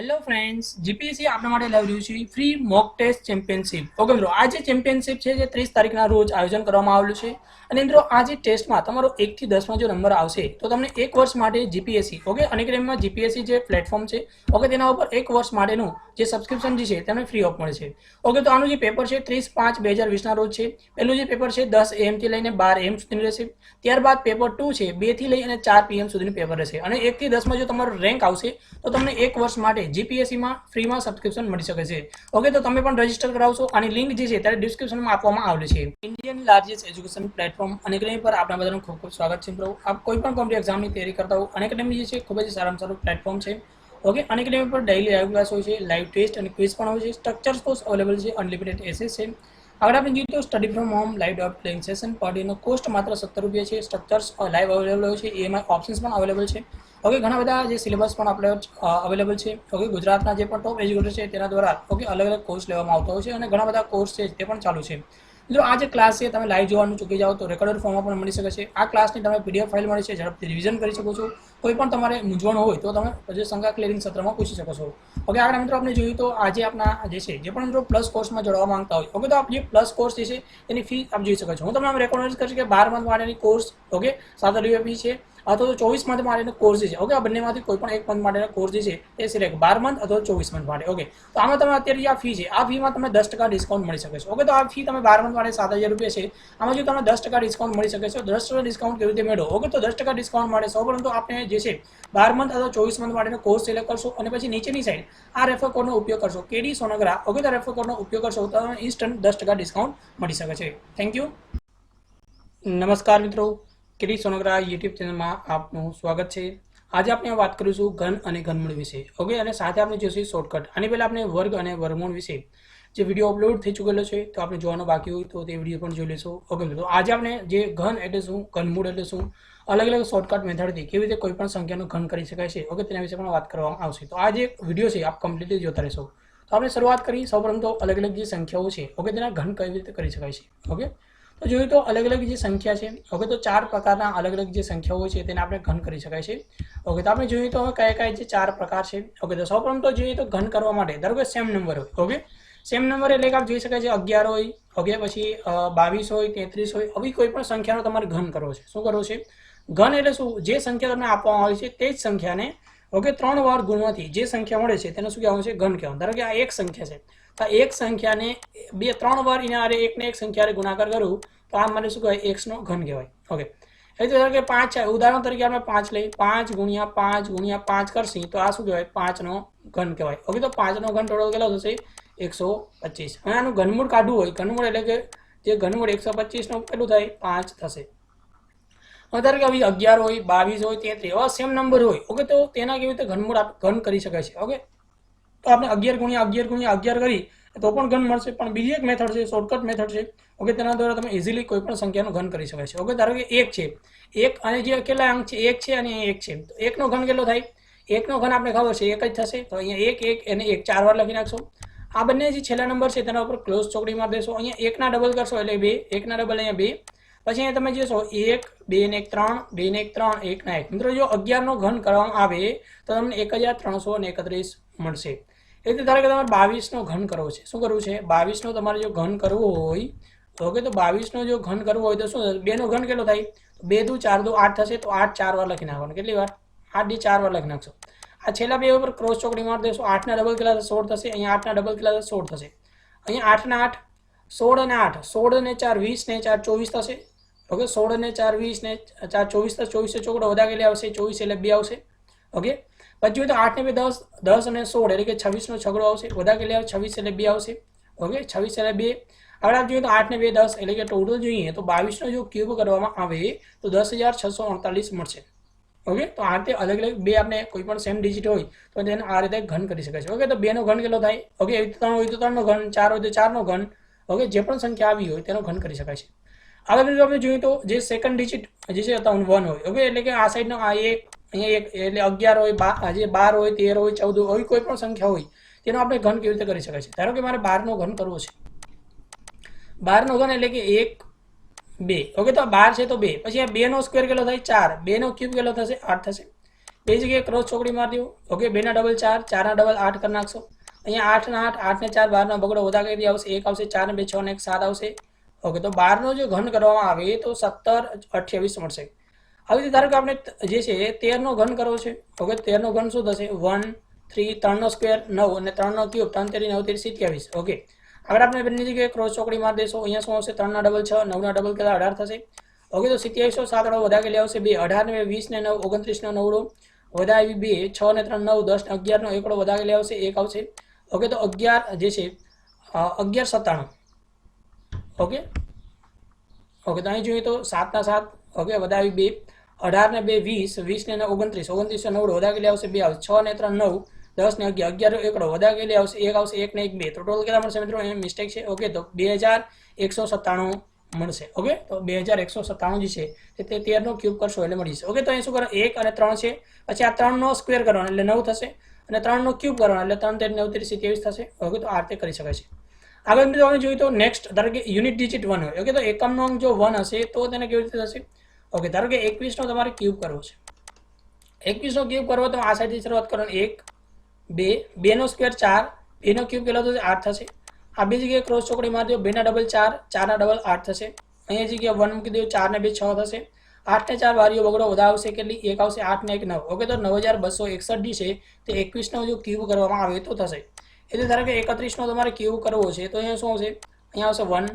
Hello friends, GPSC આપણા માટે લાવી રહ્યું છે free mock test championship. Okay મિત્રો, આ જે ચેમ્પિયનશિપ છે જે 30 તારીખના રોજ આયોજન કરવામાં આવેલું છે. અને મિત્રો આ જે ટેસ્ટમાં તમારો 1 થી 10માં જો નંબર આવશે તો તમને 1 વર્ષ માટે જીપીએસસી ઓકે અનએકેડમીમાં જીપીએસસી જે પ્લેટફોર્મ છે ઓકે તેના ઉપર 1 વર્ષ માટેનું જે સબસ્ક્રિપ્શન જે છે તેને ફ્રી ઓફ મળે છે. ઓકે, તો આનું જે પેપર છે 30/5/2020ના રોજ છે. પહેલું જે પેપર છે 10 AM થી લઈને 12 AM સુધીનું રહેશે. ત્યારબાદ પેપર 2 છે 2 થી લઈ અને 4 PM સુધીનું પેપર રહેશે. અને 1 થી 10માં જો તમારો રેન્ક આવશે તો તમને 1 વર્ષ માટે જીપીએસસીમાં ફ્રીમાં સબસ્ક્રિપ્શન મળી શકે છે. ઓકે, તો તમે પણ રજીસ્ટર કરાવશો. આની લિંક જે છે ત્યારે ડિસ્ક્રિપ્શનમાં આપવામાં આવેલી છે. Indian largest education platform Unacademy પર આપણા બધાનું ખૂબ ખૂબ સ્વાગત છે મિત્રો. આપ કોઈ પણ કોમ્પિટિટિવ એક્ઝામની તૈયારી કરતા હો, અનએકેડમી જે છે ખૂબ જ સારામાં સારું પ્લેટફોર્મ છે. ઓકે, અનએકેડમી પર ડેઇલી લાઈવ ક્લાસ હોય છે, લાઈવ ટેસ્ટ અને ક્વિઝ પણ હોય છે. સ્ટ્રક્ચર્સ કોર્સ અવેલેબલ છે, અનલિમિટેડ એસેસ છે. આગળ આપણે જોઈએ તો study from home live dot playing session પર ડેનો કોસ્ટ માત્ર 17 રૂપિયા છે. સ્ટ્રક્ચર્સ લાઈવ અવેલેબલ હોય છે, EMI ઓપ્શન્સ પણ અવેલેબલ છે. ઓકે, ઘણા બધા જે સિલેબસ પણ આપણે અવેલેબલ છે. ઓકે, ગુજરાતના જે પણ ટોપ એજ્યુકેટર છે તેના દ્વારા ઓકે અલગ અલગ કોર્સ લેવામાં આવતો હોય છે અને ઘણા બધા કોર્સ છે તે પણ ચાલુ છે. મિત્રો આ જે ક્લાસ છે તમે લાઈવ જોવાનું ચૂકી જાઓ તો રેકોર્ડર ફોર્મમાં પણ મળી શકે છે. આ ક્લાસની તમે PDF ફાઇલ મળી છે, ઝડપથી રિવિઝન કરી શકો છો. કોઈ પણ તમારે મૂંઝવણ હોય તો તમે પછી શંકા ક્લિયરિંગ સત્રમાં પૂછી શકો છો. ઓકે, આગળ મિત્રો આપણે જોઈએ તો આજે આપણા જે છે જે પણ મિત્રો પ્લસ કોર્સમાં જોડવા માંગતા હોય ઓકે તો આપ જે પ્લસ કોર્સ જે છે તેની ફી આપ જોઈ શકો છો. હું તમને આમ રેકોમેન્ડ કરીશ કે 12 મંથ માટેની કોર્સ ઓકે 7 રૂપિયા ફી છે અથવા તો 24 મંથ માટેનો કોર્સ છે. ઓકે, આ બંનેમાંથી કોઈ પણ એક મંથ માટેનો કોર્સ જે છે તે સિલેક્ટ 12 મંથ અથવા 24 મંથ માટે. ઓકે, તો આમાં તમે અત્યારે આ ફી છે આ ફીમાં તમને 10% ડિસ્કાઉન્ટ મળી શકે છે. ઓકે, તો આ ફી તમે 12 મંથ માટે 7,000 રૂપિયા છે. આમાં જો તમને 10% ડિસ્કાઉન્ટ મળી શકે છે. 10% ડિસ્કાઉન્ટ કેવી રીતે મેળવો? ઓકે, તો 10% ડિસ્કાઉન્ટ માટે સૌપ્રથમ તો આપણે જે છે 12 મંથ અથવા 24 મંથ માટેનો કોર્સ સિલેક્ટ કરશો અને પછી નીચેની સાઈડ આ રેફર કોડનો ઉપયોગ કરશો કેડી સોનોગ્રા. ઓકે, તો રેફર કોડનો ઉપયોગ કરશો તો તમને ઇન્સ્ટન્ટ 10% ડિસ્કાઉન્ટ મળી શકે છે. Thank you. નમસ્કાર મિત્રો, કેડી સોનોગ્રા યુટ્યુબ ચેનલમાં આપનું સ્વાગત છે. આજે આપણે વાત કરીશું ઘન અને ઘનમૂળ વિશે. ઓકે, અને સાથે આપણે જોઈશું શોર્ટકટ. આની પહેલાં આપણે વર્ગ અને વર્ગમૂળ વિશે જે વિડીયો અપલોડ થઈ ચૂકેલો છે તો આપણે જોવાનો બાકી હોય તો તે વિડીયો પણ જોઈ લેશો. ઓકે, તો આજે આપણે જે ઘન એટલે શું, ઘનમૂળ એટલે શું, અલગ અલગ શોર્ટકટ મેથડથી કેવી રીતે કોઈ પણ સંખ્યાનું ઘન કરી શકાય છે ઓકે તેના વિશે પણ વાત કરવામાં આવશે. તો આ જે વિડીયો છે આપ કમ્પ્લીટલી જોતા રહેશો. તો આપણે શરૂઆત કરી સૌપ્રથમ તો અલગ અલગ જે સંખ્યાઓ છે ઓકે તેના ઘન કઈ રીતે કરી શકાય છે. ઓકે, તો જોઈએ તો અલગ અલગ જે સંખ્યા છે ઓકે તો 4 પ્રકારના અલગ અલગ જે સંખ્યાઓ છે તેને આપણે ઘન કરી શકાય છે. ઓકે, તો આપણે જોઈએ તો હવે કયા કયા જે 4 પ્રકાર છે. ઓકે, તો સૌપ્રથમ તો જોઈએ તો ઘન કરવા માટે ધારો કે સેમ નંબર હોય. ઓકે, સેમ નંબર એટલે કે આપ જોઈ શકાય છે 11 હોય ઓકે પછી 22 હોય 33 હોય. આવી કોઈ પણ સંખ્યાનો તમારે ઘન કરવો છે. શું કરવો છે? ઘન એટલે શું? જે સંખ્યા તમને આપવામાં આવી છે તે જ સંખ્યાને ઓકે 3 વાર ગુણવાથી જે સંખ્યા મળે છે તેને શું કહેવામાં છે? ઘન કહેવાનું. ધારો કે આ એક સંખ્યા છે તો આ એક સંખ્યાને 3 વાર એના આરે એકને એક સંખ્યાને ગુણાકાર કરું તો આ મને શું કહેવાય? x નો ઘન કહેવાય. ઓકે, એ તો ધારો કે 5 છે, ઉદાહરણ તરીકે આપણે 5 લઈ 5 ગુણ્યા 5 ગુણ્યા 5 કરશી તો આ શું કહેવાય? 5 નો ઘન કહેવાય. ઓકે, તો 5 નો ઘન ટોટલ કેટલો થશે? 125. હવે આનું ઘનમૂળ કાઢવું હોય, ઘનમૂળ એટલે કે જે ઘનમૂળ 125 નું કેટલું થાય? 5 થશે. ધારો કે 11 હોય 22 હોય 33 એવા સેમ નંબર હોય ઓકે તો તેના કેવી રીતે ઘનમૂળ ઘન કરી શકાય છે. ઓકે, તો આપણે 11 ગુણ્યા 11 ગુણ્યા 11 કરી તો પણ ઘન મળશે. પણ બીજી એક મેથડ છે, શોર્ટકટ મેથડ છે. ઓકે, તેના દ્વારા તમે ઇઝીલી કોઈ પણ સંખ્યાનું ઘન કરી શકાય છે. ઓકે, ધારો કે 1 છે, 1 અને જે કેટલા અંક છે? 1 છે અને 1 છે તો 1 નો ઘન કેટલો થાય? 1 નો ઘન આપણે ખબર છે 1 જ થશે. તો અહીંયા 1 1 અને 1 4 વાર લખી નાખશો. આ બંને જે છેલ્લા નંબર છે તેના ઉપર ક્લોઝ ચોકડી મારી દેશો. અહીંયા 1 ના ડબલ કરશો એટલે 2, 1 ના ડબલ અહીંયા 2. પછી અહીંયા તમે જોશો 1 2 ને 1 3, 2 ને 1 3, 1 ના 1. મિત્રો જો 11 નો ઘન કરવામાં આવે તો તમને 1331 મળશે. એ રીતે ધારો કે તમારે 22 નો ઘન કરવો છે. શું કરવું છે? 22 નો તમારે જો ઘન કરવો હોય ઓકે તો 22 નો જો ઘન કરવો હોય તો શું થશે? 2 નો ઘન કેટલો થાય? 2 દુ 4 દુ 8 થશે. તો 8 4 વાર લખી નાખવાનું. કેટલી વાર? 8 ડી 4 વાર લખી નાખશો. આ છેલ્લા બે ઉપર ક્રોસ ચોકડી મારી દેશો. 8 ના ડબલ કેટલા થશે? 16 થશે. અહીંયા 8 ના ડબલ કેટલા થશે? 16 થશે. અહીંયા 8 ના 8 16 અને 8 16 ને 4 20 ને 4 24 થશે. ઓકે, 16 ને 4 20 ને 4 24 થશે. 24 ચોકડો વધારે કેટલી આવશે? 24 એટલે 2 આવશે. ઓકે, પછી જોઈએ તો 8 ને 2 10, 10 અને 16 એટલે કે 26 નો છગડો આવશે. વધારે કેટલી આવે? 26 એટલે 2 આવશે. ઓકે, 26 એટલે 2. આગળ આપ જોઈએ તો 8 ને 2 10 એટલે કે ટોટલ જોઈએ તો 22 નો જો ક્યુબ કરવામાં આવે તો 10,648 મળશે. ઓકે, તો આ રીતે અલગ અલગ બે આપણે કોઈ પણ સેમ ડિજિટ હોય તો તેને આ રીતે ઘન કરી શકાય છે. ઓકે, તો 2 નો ઘન કેટલો થાય? ઓકે, 3 હોય તો 3 નો ઘન, 4 હોય તો 4 નો ઘન. ઓકે, જે પણ સંખ્યા આવી હોય તેનો ઘન કરી શકાય છે. આગળ આપણે જોઈએ તો જે સેકન્ડ ડિજિટ જે છે 1 હોય. ઓકે, એટલે કે આ સાઈડનો આ એક અહીંયા એક એટલે 11 હોય, જે 12 હોય 13 હોય 14 હોય કોઈ પણ સંખ્યા હોય તેનો આપણે ઘન કેવી રીતે કરી શકાય છે? ધારો કે મારે 12 નો ઘન કરવો છે. 12 નો ઘન એટલે કે 1 2. ઓકે, તો 12 છે તો 2. પછી આ 2 નો સ્ક્વેર કેટલો થાય? 4. 2 નો ક્યુબ કેટલો થશે? 8 થશે. બે જગ્યાએ ક્રોસ ચોકડી મારી દો. ઓકે, 2 ના ડબલ 4, 4 ના ડબલ 8 કરી નાખશો. અહીંયા 8 ના 8, 8 ને 4 12 નો બગડો વધા કરી આવશે, 1 આવશે, 4 ને 2 6 ને 1 7 આવશે. ઓકે, તો 12 નો જો ઘન કરવામાં આવે તો 17 28 મળશે. આવી રીતે ધારો કે આપણે જે છે 13 નો ઘન કરવો છે. ઓકે, 13 નો ઘન શું થશે? 1 3 3 નો સ્ક્વેર 9 અને 3 નો ક્યુબ 3 તેરી 9 તેરી 27. ઓકે, આગળ આપણે બંને જગ્યાએ ક્રોસ ચોકડી મારી દેશો. અહીંયા શું આવશે? 3 ના ડબલ 6, 9 ના ડબલ કેટલા? 18 થશે. ઓકે, તો 27 7 વડો વધા કે આવશે 2, 18 ને 20 ને 9 29 નો 9 વધા આવી 2, 6 ને 3 9 10 ને 11 નો 1 વધા કે આવશે 1 આવશે. ઓકે, તો 11 જે છે 11 97. ઓકે, ઓકે, તો અહીં જોઈએ તો 7 ના 7. ઓકે, વધા આવી 2, 18 ને 2 20, 20 ને 29 29 નો 9 વધા કે આવશે 2 આવશે, 6 ને 3 9 10 ને 11 11 વધા કે આવશે 1 આવશે, 1 ને 1 2, તો ટોટલ કેટલા મળશે મિત્રો? અહીં મિસ્ટેક છે. ઓકે, તો 2197 મળશે. ઓકે, તો 2197 જે છે તે 13 નો ક્યુબ કરશો એટલે મળી જશે. ઓકે, તો અહીં શું કરો? 1 અને 3 છે, પછી આ 3 નો સ્ક્વેર કરવાનો એટલે 9 થશે, અને 3 નો ક્યુબ કરવાનો એટલે 3 તેરી 9 તેરી 27 થશે. ઓકે, તો આ રીતે કરી શકાય છે. આગળ મિત્રો અમે જોઈએ તો નેક્સ્ટ ધારો કે યુનિટ ડિજિટ 1 હોય. ઓકે, તો એકમનો અંક જો 1 હશે તો તેને કેવી રીતે થશે? ઓકે, ધારો કે 21 નો તમારે ક્યુબ કરવો છે. 21 નો ક્યુબ કરવો તો આ સાઈડથી શરૂઆત કરવાની. 1 2 2 નો સ્ક્વેર 4, 2 નો ક્યુબ કેટલો થશે? 8 થશે. આ બે જગ્યાએ ક્રોસ ચોકડી મારી દો. 2 ના ડબલ 4, 4 ના ડબલ 8 થશે. અહીંયા જગ્યાએ 1 મૂકી દો. 4 ને 2 6 થશે. 8 ને 4 વારીઓ બગડો વધા આવશે કેટલી? 1 આવશે, 8 ને 1 9. ઓકે, તો 9261 છે તે 21 નો જો ક્યુબ કરવામાં આવે તો થશે. એટલે ધારો કે 31 નો તમારે ક્યુબ કરવો છે તો અહીંયા શું આવશે? અહીંયા આવશે 1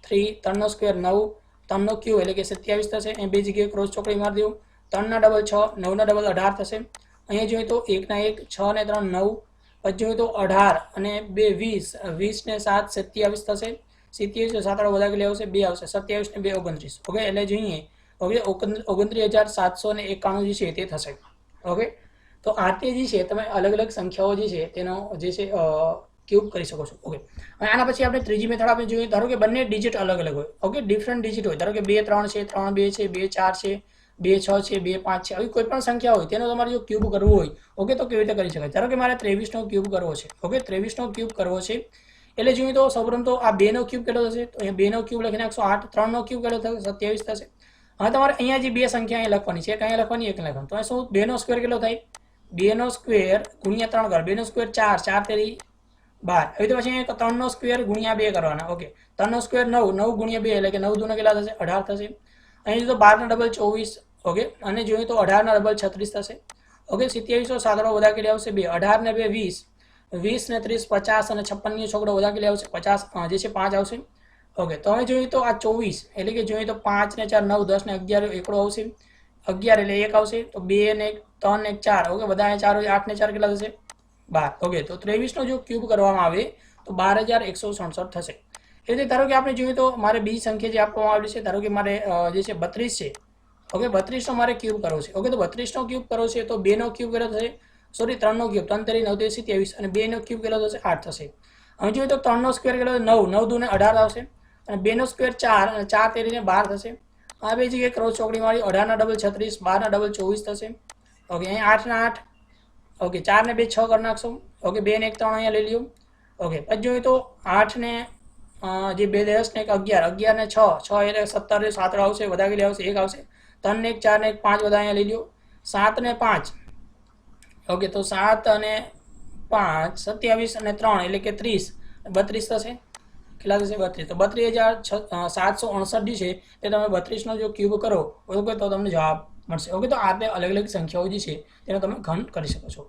3 3 નો સ્ક્વેર 9, 3 નો ક્યુબ એટલે કે 27 થશે. અહીં બે જગ્યાએ ક્રોસ ચોકડી મારી દો. 3 ના ડબલ 6, 9 ના ડબલ 18 થશે. અહીંયા જોઈએ તો 1 ના 1 6 ને 3 9, પછી જોઈએ તો 18 અને 2 20, 20 ને 7 27 થશે. 27 7 વધા કે આવશે 2 આવશે, 27 ને 2 29. ઓકે, એટલે જોઈએ ઓકે 29791 જે છે તે થશે. ઓકે, તો આ તે જે છે તમે અલગ અલગ સંખ્યાઓ જે છે તેનો જે છે ક્યુબ કરી શકો છો. ઓકે, અને આના પછી આપણે ત્રીજી મેથડ આપણે જોઈએ. ધારો કે બંને ડિજિટ અલગ અલગ હોય. ઓકે, ડિફરન્ટ ડિજિટ હોય. ધારો કે 2 3 છે, 3 2 છે, 2 4 છે, 2 6 છે, 2 5 છે, આવી કોઈ પણ સંખ્યા હોય તેનો તમારે જો ક્યુબ કરવું હોય, ઓકે, તો કેવી રીતે કરી શકાય? ધારો કે મારે 23 નો ક્યુબ કરવો છે. ઓકે, 23 નો ક્યુબ કરવો છે એટલે જોઈએ તો સૌપ્રથમ તો આ 2 નો ક્યુબ કેટલો થશે? તો અહીંયા 2 નો ક્યુબ લખી નાખશો 8, 3 નો ક્યુબ કેટલો થશે? 27 થશે. હવે તમારે અહીંયા જે બે સંખ્યા અહીં લખવાની છે, એક અહીંયા લખવાની, એક લખવાની. તો શું 2 નો સ્ક્વેર કેટલો થાય? 2 નો સ્ક્વેર ગુણ્યા 3 કરો. 2 નો સ્ક્વેર 4, 4 તેરી 12. હવે તો પછી અહીંયા 3 નો સ્ક્વેર ગુણ્યા 2 કરવાના. ઓકે, 3 નો સ્ક્વેર 9, 9 ગુણ્યા 2 એટલે કે 9 દૂના કેટલા થશે? 18 થશે. અહીં તો 12 ના ડબલ 24. ઓકે, અને જોઈએ તો 18 ના ડબલ 36 થશે. ઓકે, 27 7 વધા કે આવશે 2, 18 ને 2 20, 20 ને 30 50 અને 56 ની છોકરો વધા કે આવશે 50 જે છે 5 આવશે. ઓકે, તો હવે જોઈએ તો આ 24 એટલે કે જોઈએ તો 5 ને 4 9 10 ને 11 એકડો આવશે. 11 એટલે 1 આવશે, તો 2 ને 3 ને 4. ઓકે, બધા 4 હોય, 8 ને 4 કેટલા થશે? 12. ઓકે, તો 23 નો જો ક્યુબ કરવામાં આવે તો 12167 થશે. એટલે ધારો કે આપણે જોઈએ તો મારે બીજી સંખ્યા જે આપવામાં આવેલી છે, ધારો કે મારે જે છે 32 છે. ઓકે, 32 નો મારે ક્યુબ કરવો છે. ઓકે, તો 32 નો ક્યુબ કરવો છે તો 2 નો ક્યુબ કેટલો થશે? સોરી, 3 નો ક્યુબ 3 તેરી 9 તેરી 27 અને 2 નો ક્યુબ કેટલો થશે? 8 થશે. હવે જોઈએ તો 3 નો સ્ક્વેર કેટલો? 9, 9 દૂને 18 આવશે, અને 2 નો સ્ક્વેર 4 અને 4 તેરીને 12 થશે. આ બે જગ્યાએ ક્રોસ ચોકડી મારી. 18 ના ડબલ 36, 12 ના ડબલ 24 થશે. ઓકે, અહીંયા 8 ના 8. ઓકે, 4 ને 2 6 કરી નાખશો. ઓકે, 2 ને 1 3 અહીંયા લઈ લ્યો. ઓકે, પછી જોઈએ તો 8 ને જે 2 10 ને 1 11, 11 ને 6 6 એટલે 17 7 આવશે, વધા કે આવશે 1 આવશે. 3 ને 1 4 ને 1 5 વધા અહીંયા લઈ લ્યો. 7 ને 5. ઓકે, તો 7 અને 5 27 અને 3 એટલે કે 30, 32 થશે. કેટલા થશે? 32. તો 32,768 જે છે તે તમે 32 નો જો ક્યુબ કરો ઓકે તો તમને જવાબ મળશે. ઓકે, તો આ બે અલગ અલગ સંખ્યાઓ જે છે તેનો તમે ઘન કરી શકો છો.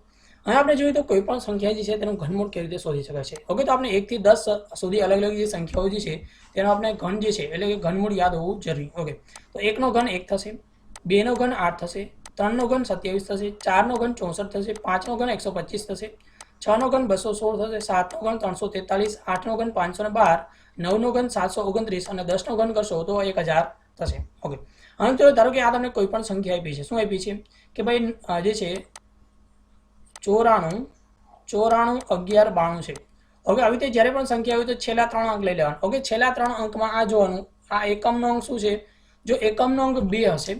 હવે આપણે જોઈએ તો કોઈ પણ સંખ્યા જે છે તેનું ઘનમૂળ કેવી રીતે શોધી શકાય છે. ઓકે, તો આપણે 1 થી 10 સુધી અલગ અલગ જે સંખ્યાઓ જે છે તેનો આપણે ઘન જે છે એટલે કે ઘનમૂળ યાદ હોવું જરૂરી. ઓકે, તો 1 નો ઘન 1 થશે, 2 નો ઘન 8 થશે, 3 નો ઘન 27 થશે, 4 નો ઘન 64 થશે, 5 નો ઘન 125 થશે, 6 નો ઘન 216 થશે, 7 નો ઘન 343, 8 નો ઘન 512, 9 નો ઘન 729 અને 10 નો ઘન કરશો તો 1000 થશે. ઓકે, હવે તો ધારો કે આ તમને કોઈ પણ સંખ્યા આપી છે. શું આપી છે કે ભાઈ જે છે 94 94 11 92 છે. ઓકે, આવી રીતે જ્યારે પણ સંખ્યા હોય તો છેલ્લા 3 અંક લઈ લેવાના. ઓકે, છેલ્લા 3 અંકમાં આ જોવાનું, આ એકમનો અંક શું છે? જો એકમનો અંક 2 હશે,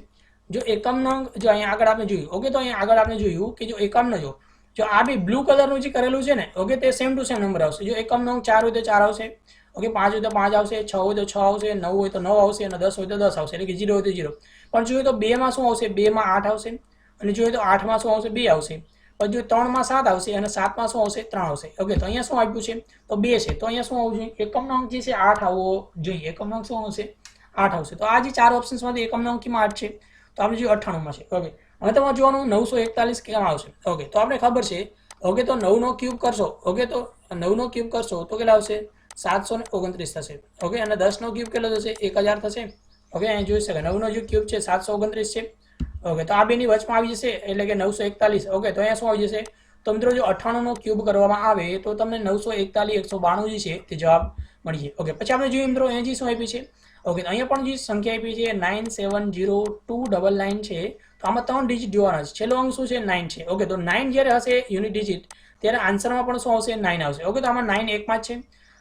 જો એકમનો અંક જો અહીંયા આગળ આપણે જોયું. ઓકે, તો અહીંયા આગળ આપણે જોયું કે જો એકમનો જો આ બી બ્લુ કલરનું જે કરેલું છે ને, ઓકે, તે સેમ ટુ સેમ નંબર આવશે. જો એકમનો અંક 4 હોય તો 4 આવશે, ઓકે, 5 હોય તો 5 આવશે, 6 હોય તો 6 આવશે, 9 હોય તો 9 આવશે અને 10 હોય તો 10 આવશે, એટલે કે 0 હોય તો 0. પણ જોઈએ તો 2 માં શું આવશે? 2 માં 8 આવશે, અને જોઈએ તો 8 માં શું આવશે 2 આવશે, પછી જો 3 માં 7 આવશે અને 7 માં શું આવશે 3 આવશે. ઓકે, તો અહીંયા શું આપ્યું છે તો 2 છે, તો અહીંયા શું આવવું જોઈએ એકમનો અંક જે છે 8 આવવો જોઈએ. એકમનો અંક શું આવશે 8 આવશે. તો આ જે ચાર ઓપ્શન્સમાંથી એકમનો અંક કેમાં 8 છે તો આપણે જોઈએ 98 માં છે. ઓકે, હવે તમારે જોવાનું 941 કેમાં આવશે. ઓકે, તો આપણે ખબર છે. ઓકે, તો 9 નો ક્યુબ કરશો. ઓકે, તો 9 નો ક્યુબ કરશો તો કેટલા આવશે 729 થશે. ઓકે, અને 10 નો ક્યુબ કેટલો થશે 1000 થશે. ઓકે, અહીં જોઈ શકાય 9 નો જે ક્યુબ છે 729 છે. ઓકે, તો આ બેની વચમાં આવી જશે એટલે કે 941. ઓકે, તો અહીંયા શું આવી જશે તો મિત્રો જો 98 નો ક્યુબ કરવામાં આવે તો તમને 941 192 જે છે તે જવાબ મળી જાય. ઓકે, પછી આપણે જોઈએ મિત્રો અહીંયા જે શું આપી છે. ઓકે, તો અહીંયા પણ જે સંખ્યા આપી છે 970299 છે. તો આમાં 3 ડિજિટ જોવાના છે. છેલ્લો અંક શું છે 9 છે. ઓકે, તો 9 જ્યારે હશે યુનિટ ડિજિટ ત્યારે આન્સરમાં પણ શું આવશે 9 આવશે. ઓકે, તો આમાં 9 એકમાં જ છે.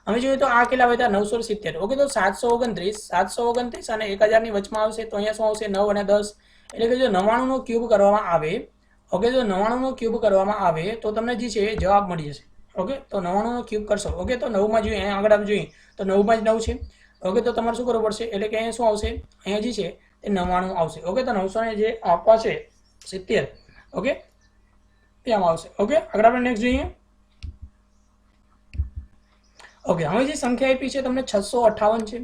હવે જોઈએ તો આ કેટલા વધ્યા 970. ઓકે, તો 729 અને 1000 ની વચમાં આવશે તો અહીંયા શું આવશે 9 અને 10 એટલે કે જો 99 નો ક્યુબ કરવામાં આવે. ઓકે, જો 99 નો ક્યુબ કરવામાં આવે તો તમને જે છે જવાબ મળી જશે. ઓકે, તો 99 નો ક્યુબ કરશો. ઓકે, તો 9 માં જોઈએ અહીંયા આગળ આપણે જોઈએ તો 9 માં જ 9 છે. ઓકે, તો તમારે શું કરવું પડશે એટલે કે અહીંયા શું આવશે અહીંયા જે છે તે 99 આવશે. ઓકે, તો 900 ને જે આપવા છે 70. ઓકે, આમાં આવશે. ઓકે, આગળ આપણે નેક્સ્ટ જોઈએ. ઓકે, હવે જે સંખ્યા આપી છે તમને 658 છે.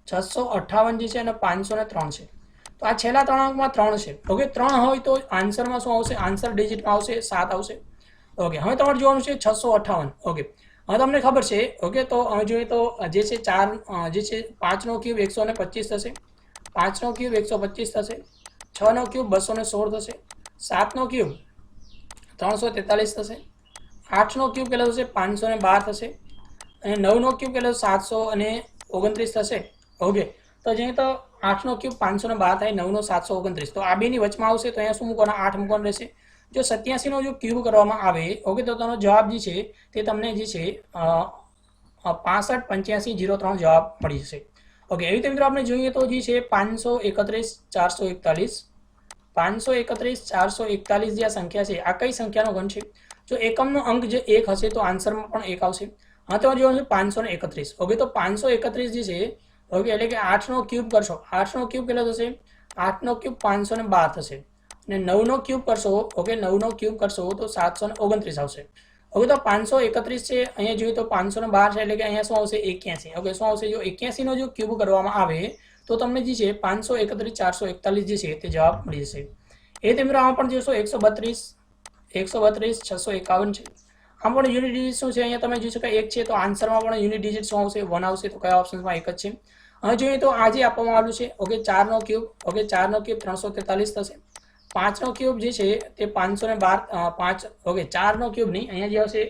658 જે છે અને 503 છે. તો આ છેલ્લા 3 અંકમાં 3 છે. ઓકે, 3 હોય તો આન્સરમાં શું આવશે આન્સર ડિજિટમાં આવશે 7 આવશે. ઓકે, હવે તમારે જોવાનું છે 658. ઓકે, હવે તમને ખબર છે. ઓકે, તો હવે જોઈએ તો જે છે 4 જે છે 5 નો ક્યુબ 125 થશે. 5 નો ક્યુબ 125 થશે. 6 નો ક્યુબ 216 થશે. 7 નો ક્યુબ 343 થશે. 8 નો ક્યુબ કેટલો થશે 512 થશે. અને 9 નો ક્યુબ કેટલો 729 થશે. ઓકે, તો જોઈએ તો 8 નો ક્યુબ 512 થાય, 9 નો 729. તો આ બેની વચમાં આવશે તો અહીંયા શું મૂકવાના 8 મૂકવાનું રહેશે. જો 87 નો જો ક્યુબ કરવામાં આવે. ઓકે, તો તેનો જવાબ જે છે તે તમને જે છે 658503 જવાબ મળી જશે. ઓકે, એવી રીતે મિત્રો આપણે જોઈએ તો જે છે 531 441 531 441 જે આ સંખ્યા છે આ કઈ સંખ્યાનો ઘન છે. જો એકમનો અંક જે 1 હશે તો આન્સરમાં પણ 1 આવશે. હા, તો જોવાનું છે 531. ઓકે, તો 531 જે છે. ઓકે, એટલે કે 8 નો ક્યુબ કરશો. 8 નો ક્યુબ કેટલો થશે 8 નો ક્યુબ 512 થશે. અને 9 નો ક્યુબ કરશો. ઓકે, 9 નો ક્યુબ કરશો તો 729 આવશે. ઓકે, તો 531 છે અહીંયા જોઈએ તો 512 છે એટલે કે અહીંયા શું આવશે 81. ઓકે, શું આવશે જો 81 નો જો ક્યુબ કરવામાં આવે તો તમને જે છે 531 441 જે છે તે જવાબ મળી જશે. એ રીતે મિત્રો આમાં પણ જોશો 132 651 છે. આમ પણ યુનિટ ડિજિટ શું છે અહીંયા તમે જોઈ શકો 1 છે તો આન્સરમાં પણ યુનિટ ડિજિટ શું આવશે 1 આવશે. તો કયા ઓપ્શનમાં 1 જ છે. હવે જોઈએ તો આ જે આપવામાં આવ્યું છે. ઓકે, 4 નો ક્યુબ. ઓકે, 4 નો ક્યુબ 343 થશે. 5 નો ક્યુબ જે છે તે 512 5. ઓકે, 4 નો ક્યુબ નહીં અહીંયા જે આવશે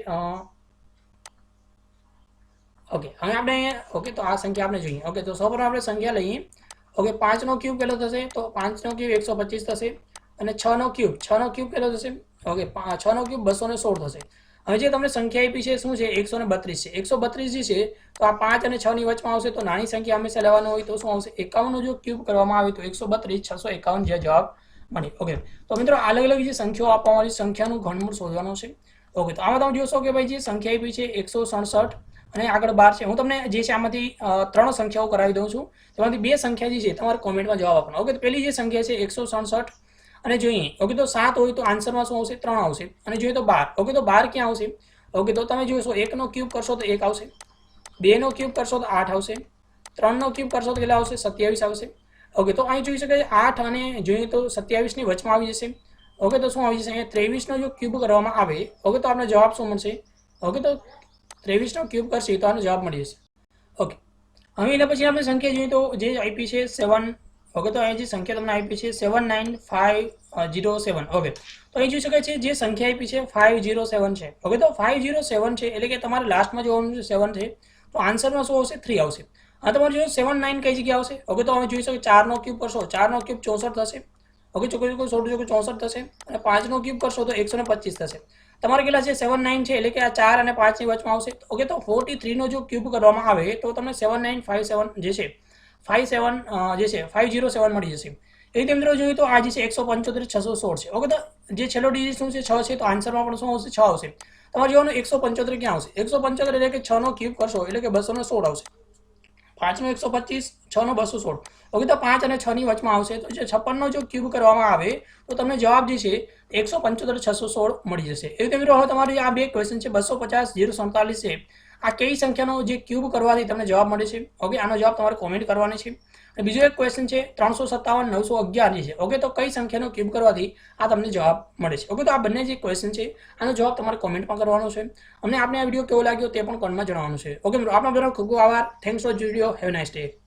ઓકે, હવે આપણે અહીંયા. ઓકે, તો આ સંખ્યા આપણે જોઈએ. ઓકે, તો સૌપ્રથમ આપણે સંખ્યા લઈએ. ઓકે, 5 નો ક્યુબ કેટલો થશે તો 5 નો ક્યુબ 125 થશે. અને 6 નો ક્યુબ કેટલો થશે. ઓકે, 6 નો ક્યુબ 216 થશે. હવે જે તમને સંખ્યા આપી છે શું છે 132 છે. 132 જે છે તો આ 5 અને 6 ની વચમાં આવશે. તો નાની સંખ્યા હંમેશા લેવાનો હોય તો શું આવશે 51 નો જો ક્યુબ કરવામાં આવે તો 132 651 જે જવાબ મળે. ઓકે, તો મિત્રો અલગ અલગ જે સંખ્યાઓ આપવામાં આવી સંખ્યાનું ઘનમૂળ શોધવાનું છે. ઓકે, તો આમાં તમે જોશો કે ભાઈ જે સંખ્યા આપી છે 167 અને આગળ 12 છે. હું તમને જે છે આમાંથી 3 સંખ્યાઓ કરાવી દઉં છું. તેમાંથી 2 સંખ્યા જે છે તમારે કોમેન્ટમાં જવાબ આપવાનો. ઓકે, તો પહેલી જે સંખ્યા છે 167 અને જોઈએ. ઓકે, તો 7 હોય તો આન્સરમાં શું આવશે 3 આવશે. અને જોઈએ તો 12. ઓકે, તો 12 ક્યાં આવશે. ઓકે, તો તમે જોશો 1 નો ક્યુબ કરશો તો 1 આવશે. 2 નો ક્યુબ કરશો તો 8 આવશે. 3 નો ક્યુબ કરશો તો કેટલા આવશે 27 આવશે. ઓકે, તો અહીં જોઈ શકાય 8 અને જોઈએ તો 27 ની વચમાં આવી જશે. ઓકે, તો શું આવી જશે અહીંયા 23 નો જો ક્યુબ કરવામાં આવે. ઓકે, તો આપણે જવાબ શું મળશે. ઓકે, તો 23 નો ક્યુબ કરશે તો આનો જવાબ મળી જશે. ઓકે, હવે એના પછી આપણે સંખ્યા જોઈએ તો જે આઈપી છે 7. ઓકે, તો અહીં જે સંખ્યા તમને આપી છે 79507. ઓકે, તો અહીં જોઈ શકાય છે જે સંખ્યા આપી છે 507 છે. ઓકે, તો 507 છે એટલે કે તમારે લાસ્ટમાં જોવાનું છે 7 છે તો આન્સરમાં શું આવશે 3 આવશે. હા, તમારે જોઈએ 79 કઈ જગ્યા આવશે. ઓકે, તો અમે જોઈ શકો 4 નો ક્યુબ કરશો 4 નો ક્યુબ 64 થશે. ઓકે, ચોખ્ખું 64 થશે. અને 5 નો ક્યુબ કરશો તો 125 થશે. તમારે કેટલા છે 79 છે એટલે કે આ 4 અને 5 ની વચમાં આવશે. ઓકે, તો 43 નો જો ક્યુબ કરવામાં આવે તો તમને 7957 જે છે 507 મળી જશે. એ રીતે મિત્રો જોઈએ તો આ જે છે 175 616 છે. ઓકે, તો જે છેલ્લો ડિજિટ શું છે 6 છે તો આન્સરમાં પણ શું આવશે 6 આવશે. તમારે જોવાનું 175 ક્યાં આવશે. 175 એટલે કે 6 નો ક્યુબ કરશો એટલે કે 216 આવશે. 5 નો 125, 6 નો 216. ઓકે, તો 5 અને 6 ની વચમાં આવશે તો જે 56 નો જો ક્યુબ કરવામાં આવે તો તમને જવાબ જે છે 175 616 મળી જશે. એવી રીતે મિત્રો હવે તમારી આ બે ક્વેશ્ચન છે 250 047 છે, આ કઈ સંખ્યાનો જે ક્યુબ કરવાથી તમને જવાબ મળે છે. ઓકે, આનો જવાબ તમારે કોમેન્ટ કરવાની છે. અને બીજો એક ક્વેશ્ચન છે 357 911 જે છે. ઓકે, તો કઈ સંખ્યાનો ક્યુબ કરવાથી આ તમને જવાબ મળે છે. ઓકે, તો આ બંને જે ક્વેશ્ચન છે આનો જવાબ તમારે કોમેન્ટમાં કરવાનો છે. અમને આપને આ વિડીયો કેવો લાગ્યો તે પણ કોમેન્ટમાં જણાવવાનું છે. ઓકે મિત્રો, આપનો બધાનો ખૂબ ખૂબ આભાર. Thanks for video. Have nice day.